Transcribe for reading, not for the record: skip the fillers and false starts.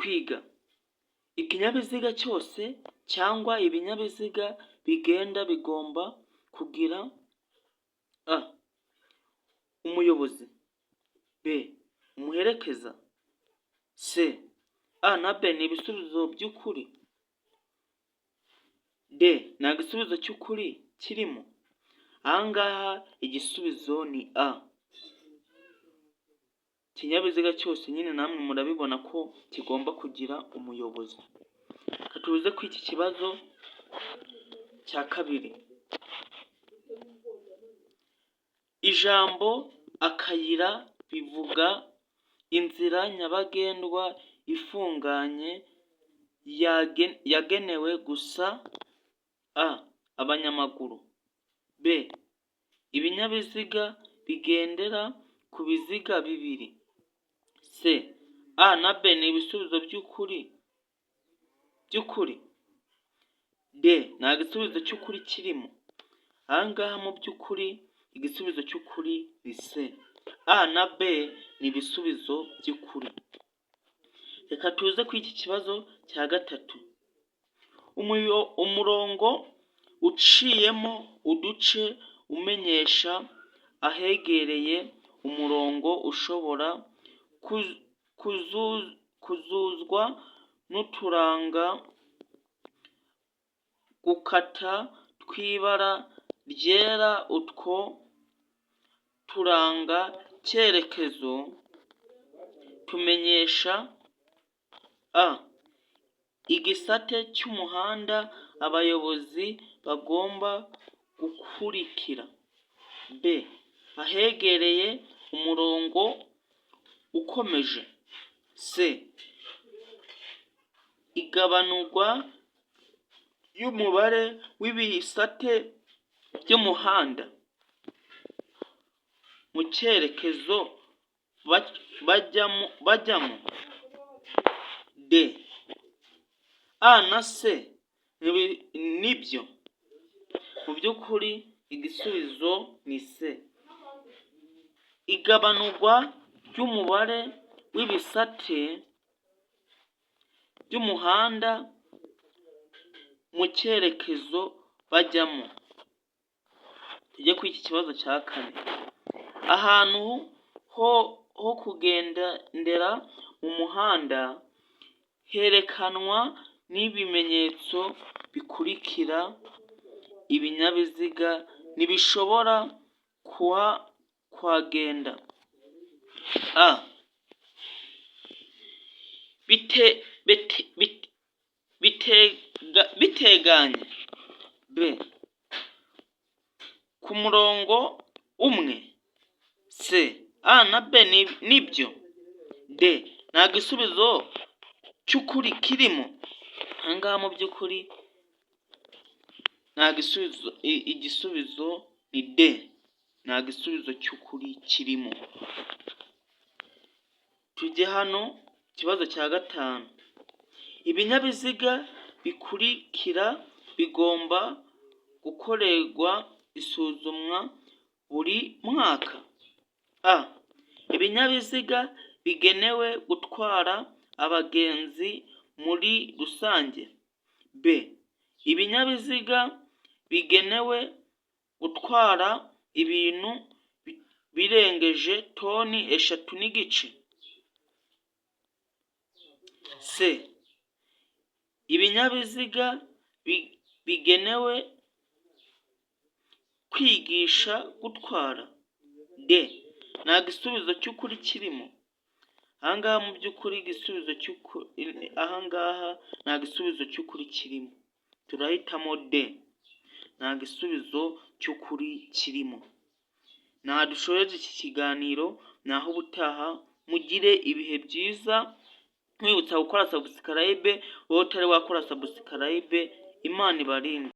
twiga ikinyabiziga cyose cyangwa ibinyabiziga bigenda bigomba kugira a. umuyobozi, b. umuherekeza, c. a na b ni ibisubizo by'ukuri, d nta gisubizo cy'ukuri kirimo. Ahangaha igisubizo ni a. Ikinyabiziga cyose nyine namwe murabibona ko kigomba kugira umuyobozi. Tuze ku iki kibazo cya kabiri. Ijambo akayira bivuga inzira nyabagendwa ifunganye yagenewe gusa a. abanyamaguru, b. ibinyabiziga bigendera ku biziga bibiri, c. a na b ni ibisubizo by'ukuri, d nta gisubizo cy'ukuri kirimo. Ahangaha mu by'ukuri igisubizo cy'ukuri ni c. a na b ni ibisubizo by'ukuri. Reka tuze ku iki kibazo cya gatatu. Umurongo uciyemo uduce umenyesha ahegereye umurongo ushobora kuzuzwa n'uturanga gukata tw'ibara ryera. Utwo turanga cyerekezo tumenyesha a. igisate cy'umuhanda abayobozi bagomba gukurikira, b. ahegereye umurongo ukomeje, c. igabanurwa y'umubare w'ibisate by'umuhanda mu cyerekezo bajyamo, d. a na c nibyo. Mu by'ukuri igisubizo ni c. Igabanurwa ry'umubare w'ibisate by'umuhanda mu cyerekezo bajyamo. Tujye ku iki kibazo cya kane. Ahantu ho kugendera mu muhanda herekanwa n'ibimenyetso bikurikira. Ibinyabiziga ntibishobora kuhagenda: a. biteganye, b. ku murongo umwe, c. a na b nibyo, d. nta gisubizo cy'ukuri kirimo. Ahangaha mu by'ukuri nta gisubizo, igisubizo ni d. nta gisubizo cy'ukuri kirimo. Tujye hano ikibazo cya gatanu. Ibinyabiziga bikurikira bigomba gukorerwa isuzumwa buri mwaka: a. ibinyabiziga bigenewe gutwara abagenzi muri rusange, b. ibinyabiziga bigenewe gutwara ibintu birengeje toni 3.5, c. ibinyabiziga bigenewe kwigisha gutwara, d. nta gisubizo cy'ukuri kirimo. Ahangaha mu by'ukuri igisubizo nta gisubizo cy'ukuri kirimo. Turahitamo d. nta gisubizo cy'ukuri kirimo. Nta dushoreje iki kiganiro, naho ubutaha. Mugire ibihe byiza. Mwibutsa gukora subscribe wowe utari wakora subscribe. Imana ibarinde.